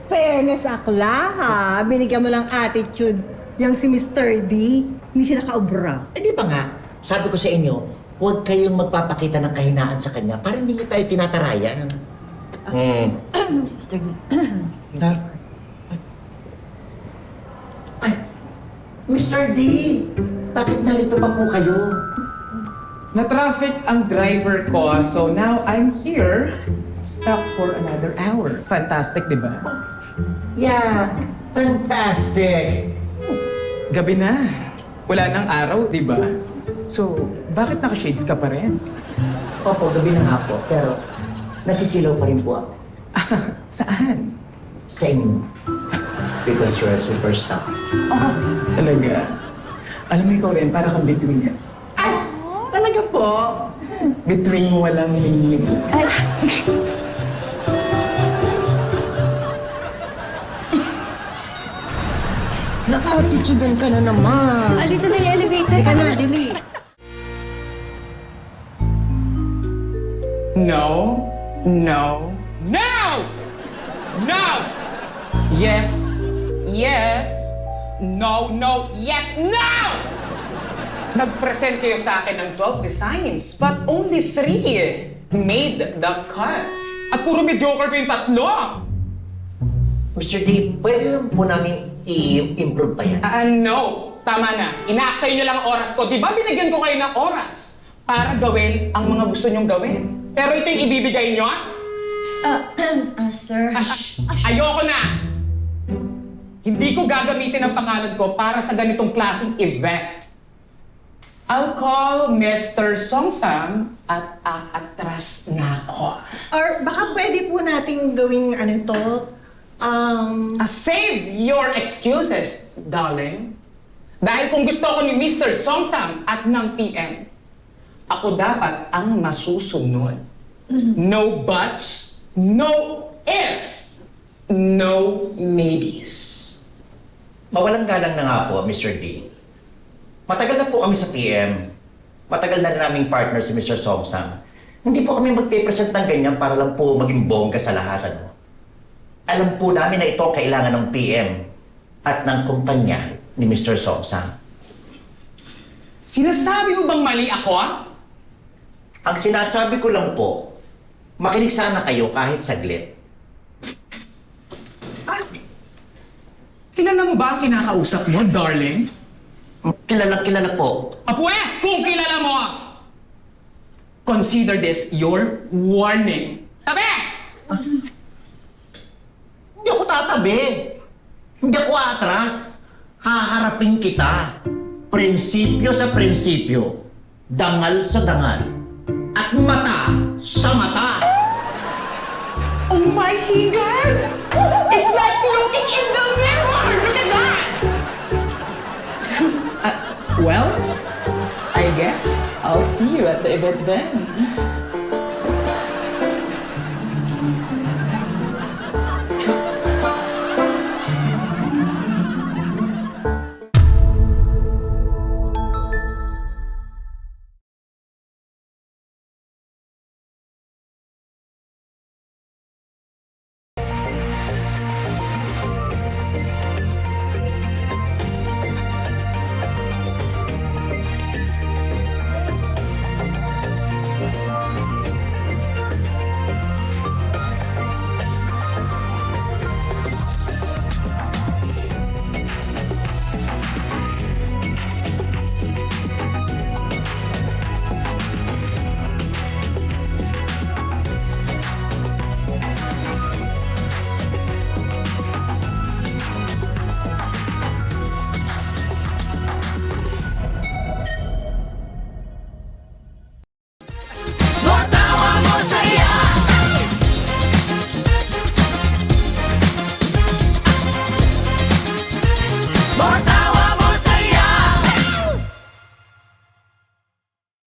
Fairness akla, ha? Binigyan mo lang attitude yang si Mr. D. Hindi siya nakaubra. Eh di ba nga, sabi ko sa inyo, huwag kayong magpapakita ng kahinaan sa kanya para hindi niyo tayo tinatarayan. Mr. D. Ha? Ay, Mr. D, bakit narito pa po kayo? Na-traffic ang driver ko, so now I'm here, stuck for another hour. Fantastic, di ba? Yeah, fantastic. Gabi na. Wala nang araw, di ba? So, bakit naka-shades ka pa rin? Opo, gabi na nga po, pero nasisilaw pa rin po ako Saan? sa inyo. Because you're a superstar. Oh, talaga. Alam mo ikaw rin, para kang between yan. Ay, talaga po? Between walang meaning. Na-attitude ka na naman. Dito na yung elevator. Teka na, dili. No, no, no! No! Yes, yes, no, no, yes, no! Nag-present kayo sa akin ng 12 designs, but only 3 made the cut. At puro mediocre pa yung 3. Mr. D, pwede lang po namin i-improve pa yan. No, tama na. Ina-aksay nyo lang ang oras ko. Di ba binigyan ko kayo ng oras para gawin ang mga gusto nyong gawin? Pero ito yung ibibigay nyo? Sir. Ayoko na! Hindi ko gagamitin ang pangalan ko para sa ganitong klaseng event. I'll call Mr. Songsam at aatras na ako. Or baka pwede po nating gawing ano to? Save your excuses, darling. Dahil kung gusto ko ni Mr. Songsam at ng PM, ako dapat ang masusunod. No buts, no ifs, no maybes. Mawalang galang na nga po, Mr. D. Matagal na po kami sa PM. Matagal na rin naming partner si Mr. Songsang. Hindi po kami magpe-present ng ganyan para lang po maging bongga sa lahat. Ano? Alam po namin na ito ang kailangan ng PM at ng kumpanya ni Mr. Songsang. Sinasabi mo bang mali ako? Ang sinasabi ko lang po, makinig sana kayo kahit saglit. Kilala mo ba ang kinakausap mo, darling? Kilala po. Apwes, kung kilala mo, consider this your warning. Tabi! Hindi ako tatabi. Hindi ako atras. Haharapin kita. Prinsipyo sa prinsipyo. Dangal sa dangal. At mata sa mata. Oh my God! It's like looking in the mirror! Look at that! Well, I guess I'll see you at the event then.